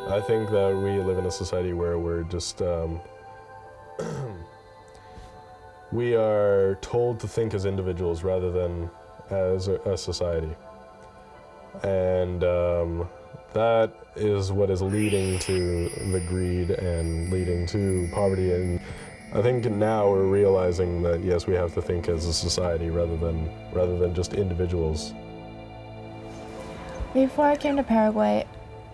I think that we live in a society where we're just, we are told to think as individuals rather than as a society. And that is what is leading to the greed and leading to poverty. And I think now we're realizing that, yes, we have to think as a society rather than just individuals. Before I came to Paraguay,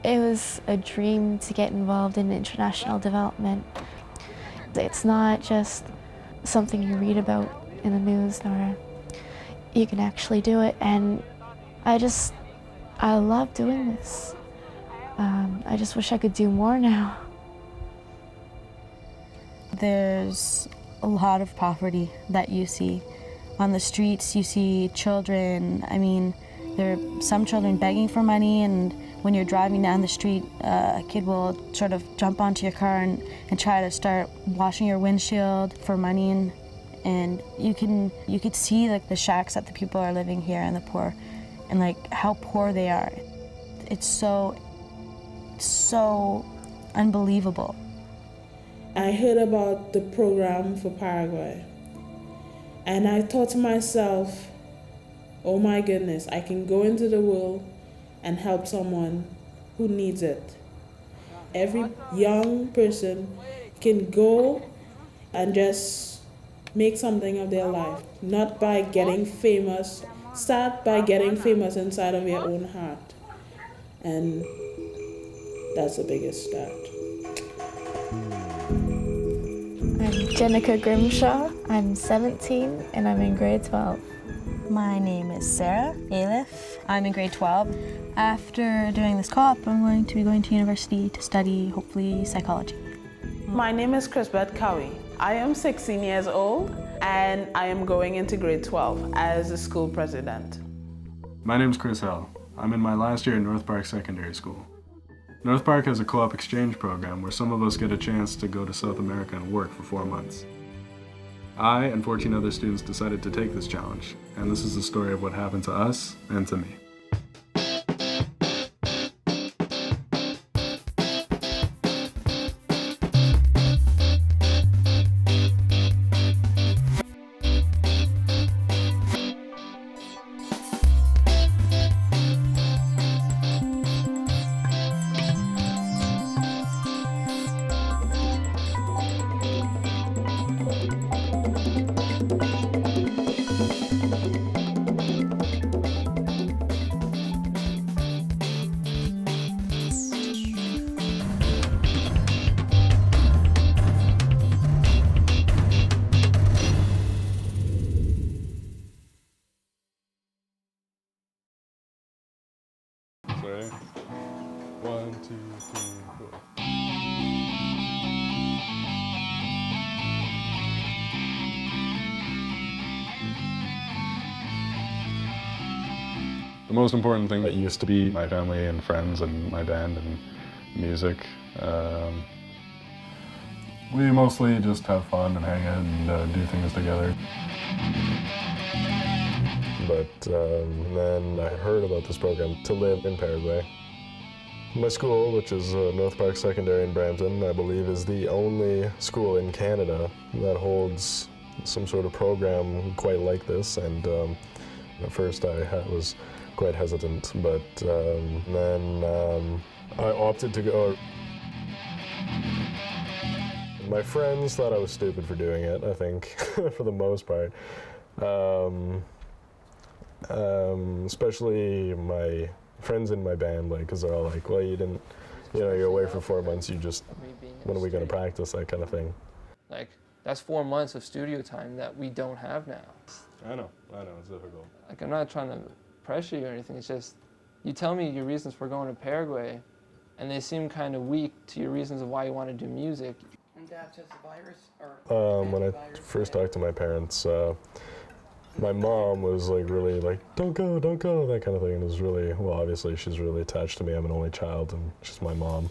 it was a dream to get involved in international development. It's not just something you read about in the news, nor you can actually do it. And I love doing this. I just wish I could do more now. There's a lot of poverty that you see. On the streets, you see children. I mean, there are some children begging for money, and when you're driving down the street, a kid will sort of jump onto your car and try to start washing your windshield for money, and you could see like the shacks that the people are living here and the poor, and like how poor they are. It's so unbelievable. I heard about the program for Paraguay, and I thought to myself, oh my goodness, I can go into the world and help someone who needs it. Every young person can go and just make something of their life, not by getting famous. Start by getting famous inside of your own heart. And that's the biggest start. I'm Jenica Grimshaw. I'm 17 and I'm in grade 12. My name is Sarah Alif. I'm in grade 12. After doing this co-op, I'm going to be going to university to study, hopefully, psychology. My name is Chrisbeth Cowie. I am 16 years old and I am going into grade 12 as a school president. My name is Chris Hell. I'm in my last year at North Park Secondary School. North Park has a co-op exchange program where some of us get a chance to go to South America and work for 4 months. I and 14 other students decided to take this challenge, and this is the story of what happened to us and to me. Ready? 1, 2, 3, 4. The most important thing that used to be my family and friends and my band and music. We mostly just have fun and hang out and do things together. But then I heard about this program to live in Paraguay. My school, which is North Park Secondary in Brampton, I believe is the only school in Canada that holds some sort of program quite like this. And at first I was quite hesitant, but then I opted to go. My friends thought I was stupid for doing it, I think, for the most part. Especially my friends in my band, like, because they're all like, well, you didn't, you're away for 4 months, when are we going to practice, that kind of thing. Like, that's 4 months of studio time that we don't have now. I know, it's difficult. Like, I'm not trying to pressure you or anything, it's just, you tell me your reasons for going to Paraguay, and they seem kind of weak to your reasons of why you want to do music. And Dad says the virus, or when I first talked to my parents, my mom was like really like, don't go, that kind of thing. And it was really, well, obviously she's really attached to me. I'm an only child and she's my mom.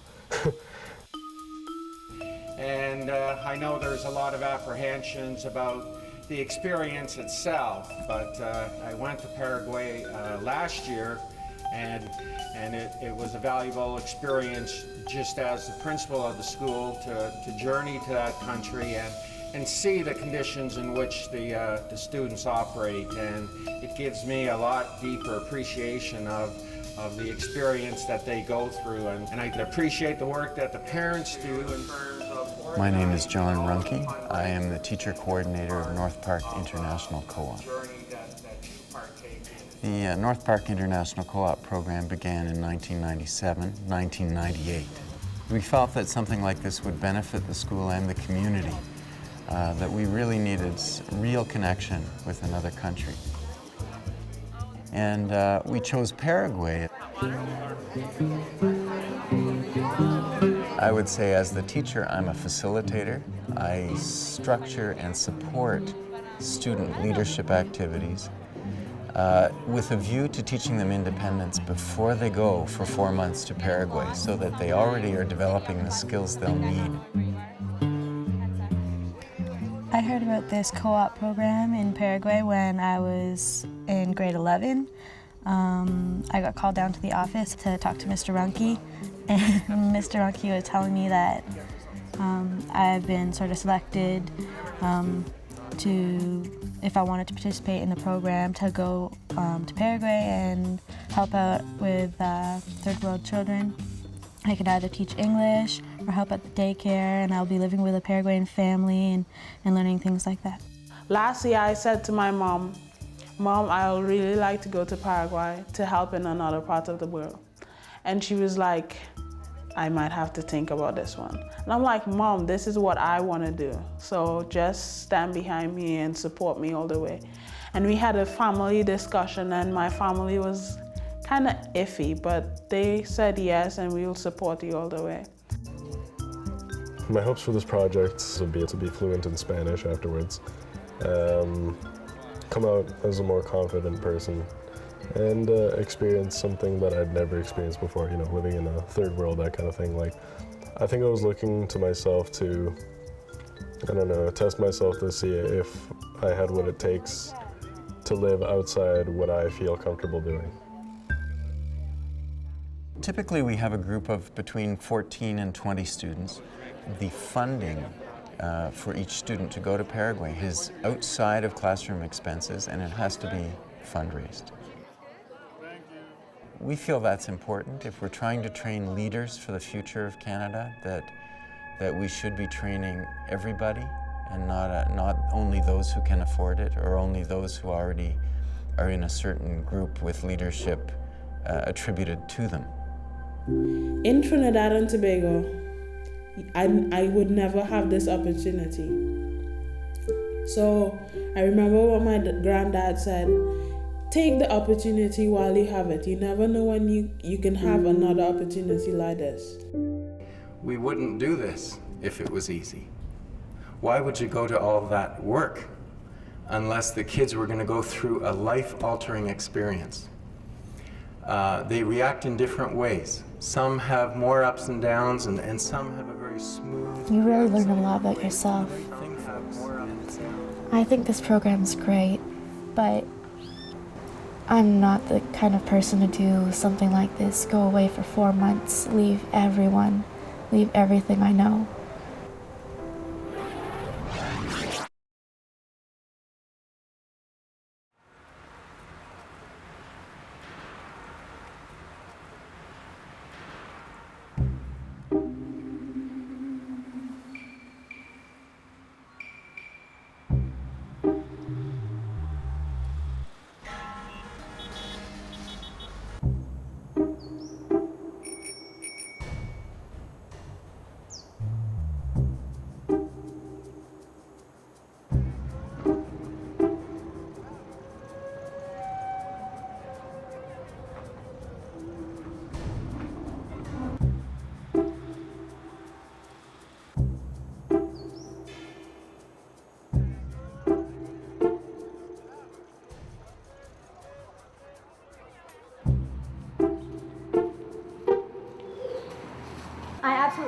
And I know there's a lot of apprehensions about the experience itself, but I went to Paraguay last year, and it was a valuable experience just as the principal of the school to journey to that country and see the conditions in which the students operate, and it gives me a lot deeper appreciation of the experience that they go through, and I can appreciate the work that the parents do in terms of... My name is John Runke. I am the teacher coordinator of North Park International Co-op. The North Park International Co-op program began in 1997, 1998. We felt that something like this would benefit the school and the community, that we really needed real connection with another country. And we chose Paraguay. I would say as the teacher, I'm a facilitator. I structure and support student leadership activities with a view to teaching them independence before they go for 4 months to Paraguay, so that they already are developing the skills they'll need. I heard about this co-op program in Paraguay when I was in grade 11. I got called down to the office to talk to Mr. Runke, and Mr. Runke was telling me that I've been sort of selected if I wanted to participate in the program, to go to Paraguay and help out with third world children. I could either teach English or help at the daycare, and I'll be living with a Paraguayan family and learning things like that. Last year I said to my mom, "Mom, I would really like to go to Paraguay to help in another part of the world." And she was like, "I might have to think about this one." And I'm like, "Mom, this is what I want to do. So just stand behind me and support me all the way." And we had a family discussion, and my family was kind of iffy, but they said yes, and we will support you all the way. My hopes for this project would be to be fluent in Spanish afterwards, come out as a more confident person, and experience something that I'd never experienced before, you know, living in a third world, that kind of thing. Like, I think I was looking to myself to, I don't know, test myself to see if I had what it takes to live outside what I feel comfortable doing. Typically, we have a group of between 14 and 20 students. The funding for each student to go to Paraguay is outside of classroom expenses, and it has to be fundraised. We feel that's important. If we're trying to train leaders for the future of Canada, that we should be training everybody, and not only those who can afford it, or only those who already are in a certain group with leadership attributed to them. In Trinidad and Tobago, I would never have this opportunity. So I remember what my granddad said: take the opportunity while you have it. You never know when you can have another opportunity like this. We wouldn't do this if it was easy. Why would you go to all that work unless the kids were going to go through a life-altering experience? They react in different ways. Some have more ups and downs, and some have a very smooth... You really learn a lot about yourself. I think this program's great, but I'm not the kind of person to do something like this. Go away for 4 months, leave everyone, leave everything I know.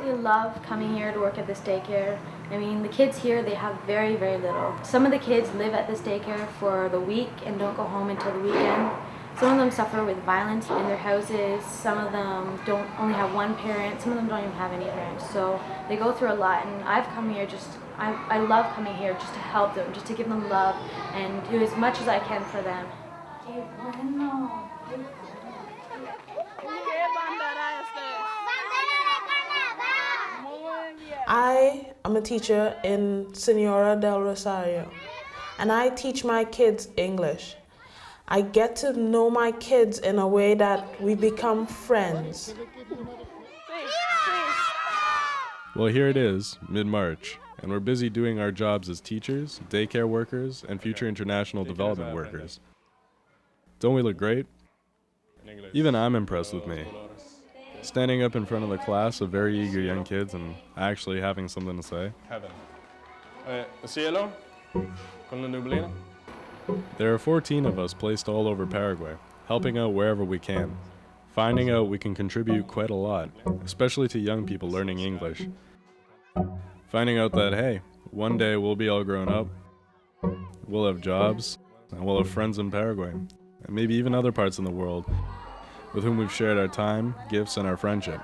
absolutely love coming here to work at this daycare. I mean, the kids here, they have very, very little. Some of the kids live at this daycare for the week and don't go home until the weekend. Some of them suffer with violence in their houses. Some of them don't only have one parent. Some of them don't even have any parents. So they go through a lot, and I've come here I love coming here just to help them, just to give them love and do as much as I can for them. I am a teacher in Senora del Rosario, and I teach my kids English. I get to know my kids in a way that we become friends. Well, here it is, mid-March, and we're busy doing our jobs as teachers, daycare workers, and future international development workers. Don't we look great? Even I'm impressed with me. Standing up in front of the class of very eager young kids and actually having something to say. Cielo, con la nublina. There are 14 of us placed all over Paraguay, helping out wherever we can, finding out we can contribute quite a lot, especially to young people learning English. Finding out that, hey, one day we'll be all grown up, we'll have jobs, and we'll have friends in Paraguay, and maybe even other parts in the world, with whom we've shared our time, gifts, and our friendship.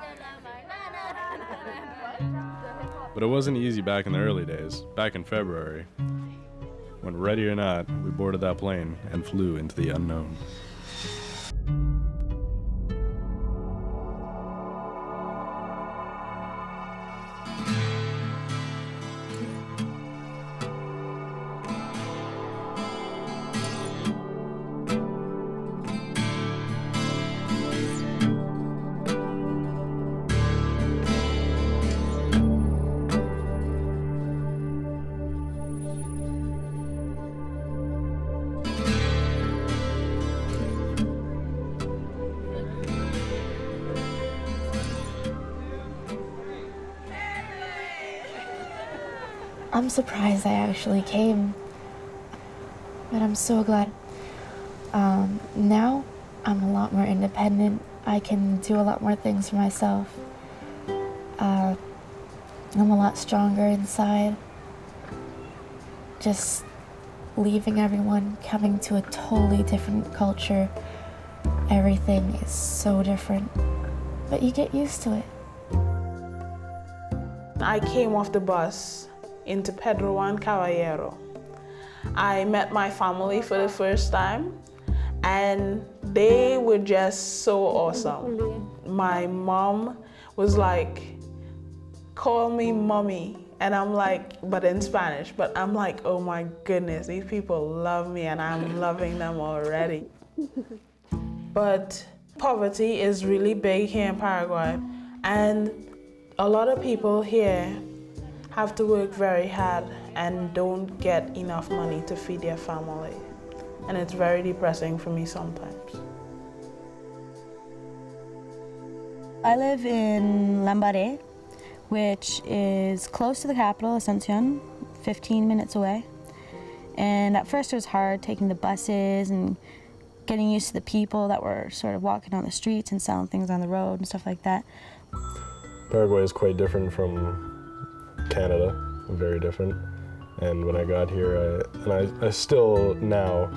But it wasn't easy back in the early days, back in February, when, ready or not, we boarded that plane and flew into the unknown. I'm surprised I actually came, but I'm so glad. Now I'm a lot more independent. I can do a lot more things for myself. I'm a lot stronger inside. Just leaving everyone, coming to a totally different culture. Everything is so different, but you get used to it. I came off the bus into Pedro Juan Caballero. I met my family for the first time, and they were just so awesome. My mom was like, call me mommy, and I'm like, but in Spanish, but I'm like, oh my goodness, these people love me and I'm loving them already. But poverty is really big here in Paraguay, and a lot of people here have to work very hard and don't get enough money to feed their family. And it's very depressing for me sometimes. I live in Lambaré, which is close to the capital, Asuncion, 15 minutes away. And at first it was hard taking the buses and getting used to the people that were sort of walking on the streets and selling things on the road and stuff like that. Paraguay is quite different from Canada, very different. And when I got here, I still now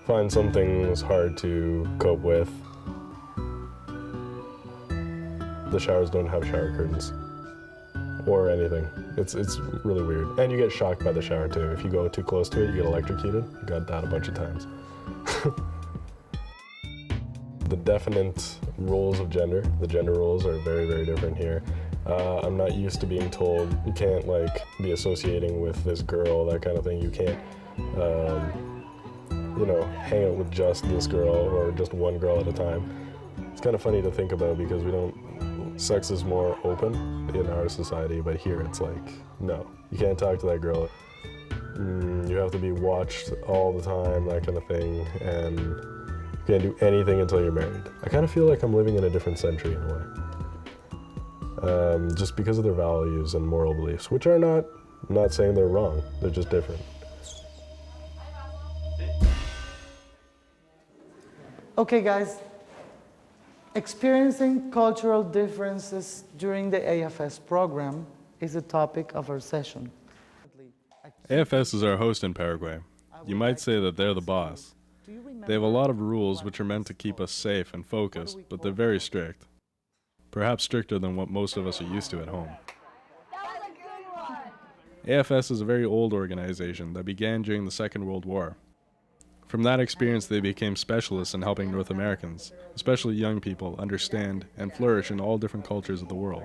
find some things hard to cope with. The showers don't have shower curtains or anything. It's really weird. And you get shocked by the shower too. If you go too close to it, you get electrocuted. I got that a bunch of times. The definite roles of gender, the gender roles are very, very different here. I'm not used to being told you can't like be associating with this girl, that kind of thing. You can't, you know, hang out with just this girl or just one girl at a time. It's kind of funny to think about because sex is more open in our society, but here it's like, no, you can't talk to that girl. You have to be watched all the time, that kind of thing, and you can't do anything until you're married. I kind of feel like I'm living in a different century in a way. Just because of their values and moral beliefs, which are not, I'm not saying they're wrong, they're just different. Okay, guys, Experiencing cultural differences during the AFS program is the topic of our session. AFS is our host in Paraguay. You might say that they're the boss. They have a lot of rules which are meant to keep us safe and focused, but they're very strict. Perhaps stricter than what most of us are used to at home. AFS is a very old organization that began during the Second World War. From that experience, they became specialists in helping North Americans, especially young people, understand and flourish in all different cultures of the world.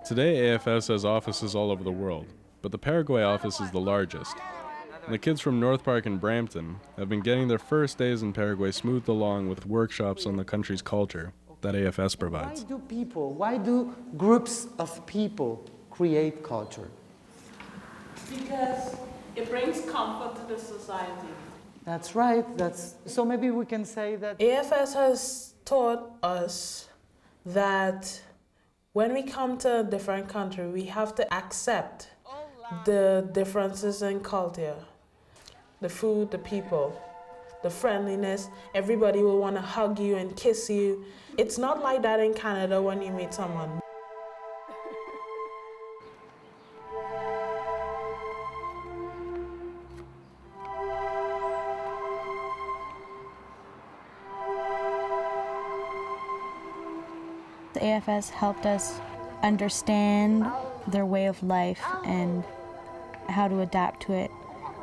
Today, AFS has offices all over the world, but the Paraguay office is the largest. And the kids from North Park and Brampton have been getting their first days in Paraguay smoothed along with workshops on the country's culture that AFS provides. Why do groups of people create culture? Because it brings comfort to the society. That's right. So maybe we can say that AFS has taught us that when we come to a different country, we have to accept the differences in culture, the food, the people, the friendliness. Everybody will want to hug you and kiss you. It's not like that in Canada when you meet someone. The AFS helped us understand their way of life and how to adapt to it.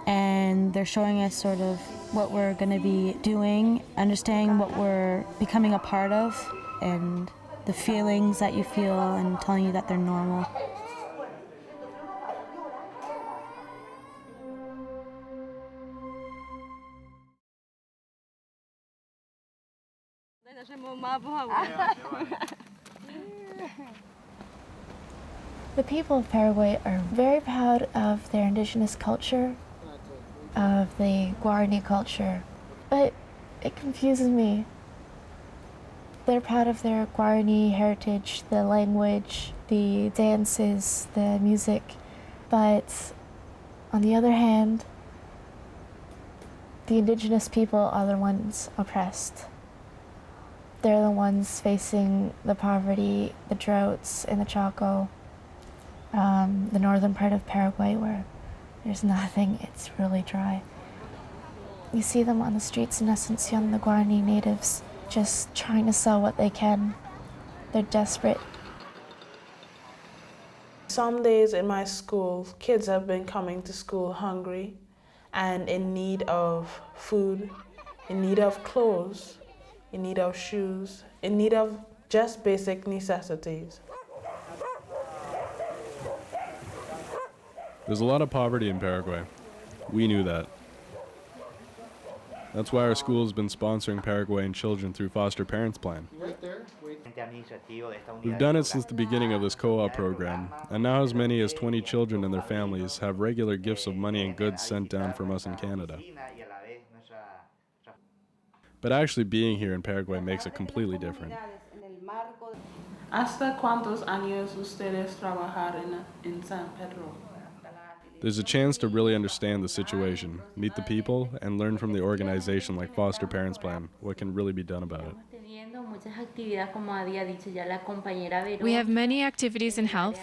And they're showing us sort of what we're going to be doing, understanding what we're becoming a part of, and the feelings that you feel and telling you that they're normal. The people of Paraguay are very proud of their indigenous culture, of the Guarani culture, but it confuses me. They're proud of their Guarani heritage, the language, the dances, the music, but on the other hand, the indigenous people are the ones oppressed. They're the ones facing the poverty, the droughts in the Chaco, the northern part of Paraguay where there's nothing, it's really dry. You see them on the streets in Asuncion, the Guarani natives, just trying to sell what they can. They're desperate. Some days in my school, kids have been coming to school hungry and in need of food, in need of clothes, in need of shoes, in need of just basic necessities. There's a lot of poverty in Paraguay. We knew that. That's why our school has been sponsoring Paraguayan children through Foster Parents Plan. We've done it since the beginning of this co-op program, and now as many as 20 children and their families have regular gifts of money and goods sent down from us in Canada. But actually being here in Paraguay makes it completely different. ¿Hasta cuántos años ustedes trabajar en San Pedro? There's a chance to really understand the situation, meet the people, and learn from the organization like Foster Parents Plan what can really be done about it. We have many activities in health.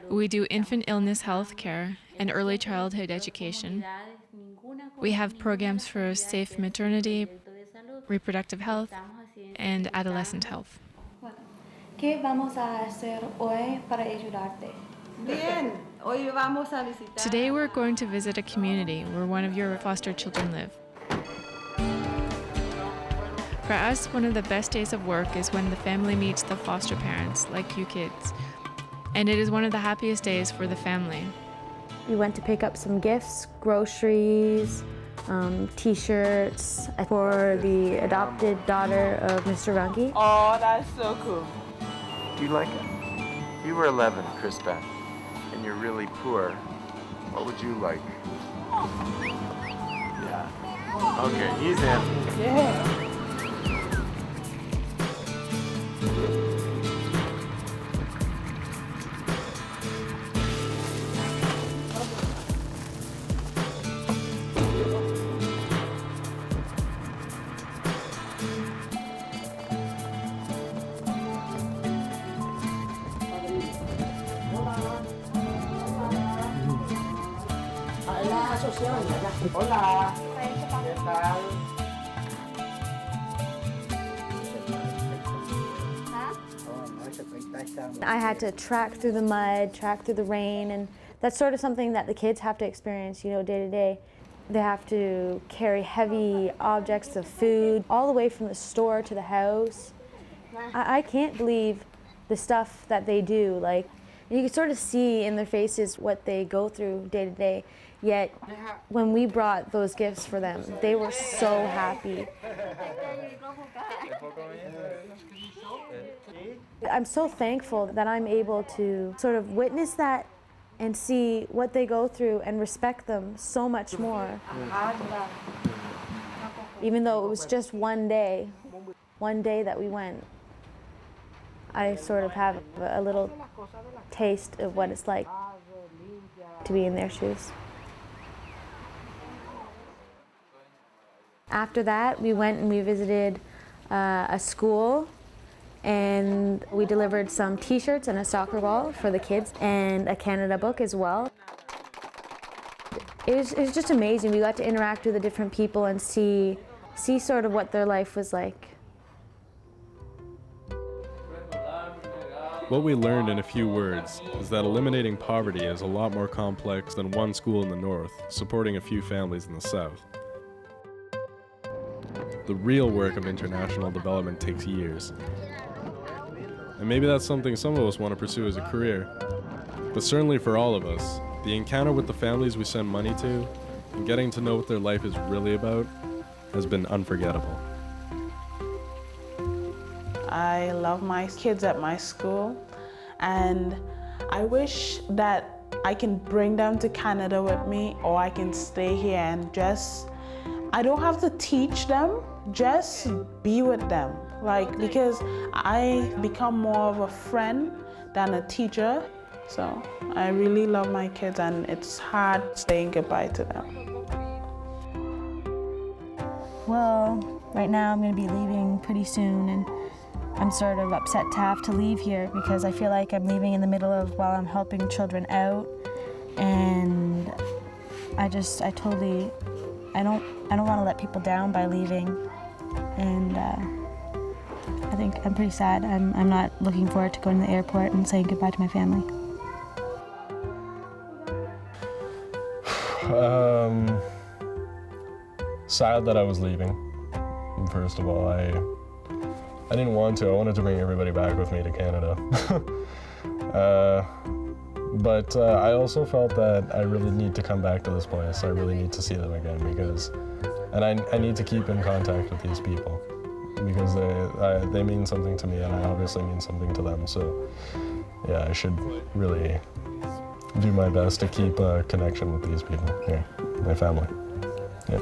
We do infant illness health care and early childhood education. We have programs for safe maternity, reproductive health, and adolescent health. ¿Qué vamos a hacer hoy para ayudarte? Bien. Hoy vamos a visitar. Today we're going to visit a community where one of your foster children live. For us, one of the best days of work is when the family meets the foster parents, like you kids. And it is one of the happiest days for the family. We went to pick up some gifts, groceries, t-shirts for the adopted daughter of Mr. Runke. Oh, that's so cool. Do you like it? If you were 11, Chris Beth, and you're really poor, what would you like? Yeah. Okay, he's in. Yeah. Hola. ¿Qué tal? I had to track through the mud, track through the rain, and that's sort of something that the kids have to experience, you know, day to day. They have to carry heavy objects of food all the way from the store to the house. I can't believe the stuff that they do. Like, you can sort of see in their faces what they go through day to day. Yet, when we brought those gifts for them, they were so happy. I'm so thankful that I'm able to sort of witness that and see what they go through and respect them so much more. Even though it was just one day that we went, I sort of have a little taste of what it's like to be in their shoes. After that, we went and we visited a school, and we delivered some t-shirts and a soccer ball for the kids and a Canada book as well. It was just amazing. We got to interact with the different people and see sort of what their life was like. What we learned in a few words is that eliminating poverty is a lot more complex than one school in the north supporting a few families in the south. The real work of international development takes years. And maybe that's something some of us want to pursue as a career. But certainly for all of us, the encounter with the families we send money to and getting to know what their life is really about has been unforgettable. I love my kids at my school, and I wish that I can bring them to Canada with me, or I can stay here and I don't have to teach them, just be with them. Like, because I become more of a friend than a teacher. So I really love my kids, and it's hard saying goodbye to them. Well, right now I'm going to be leaving pretty soon, and I'm sort of upset to have to leave here because I feel like I'm leaving in the middle of while I'm helping children out, and I don't want to let people down by leaving, and I think I'm pretty sad. I'm not looking forward to going to the airport and saying goodbye to my family. Sad that I was leaving. First of all, I didn't want to. I wanted to bring everybody back with me to Canada. But I also felt that I really need to come back to this place. I really need to see them again and I need to keep in contact with these people because they mean something to me, and I obviously mean something to them. So yeah, I should really do my best to keep a connection with these people here, my family. Yeah.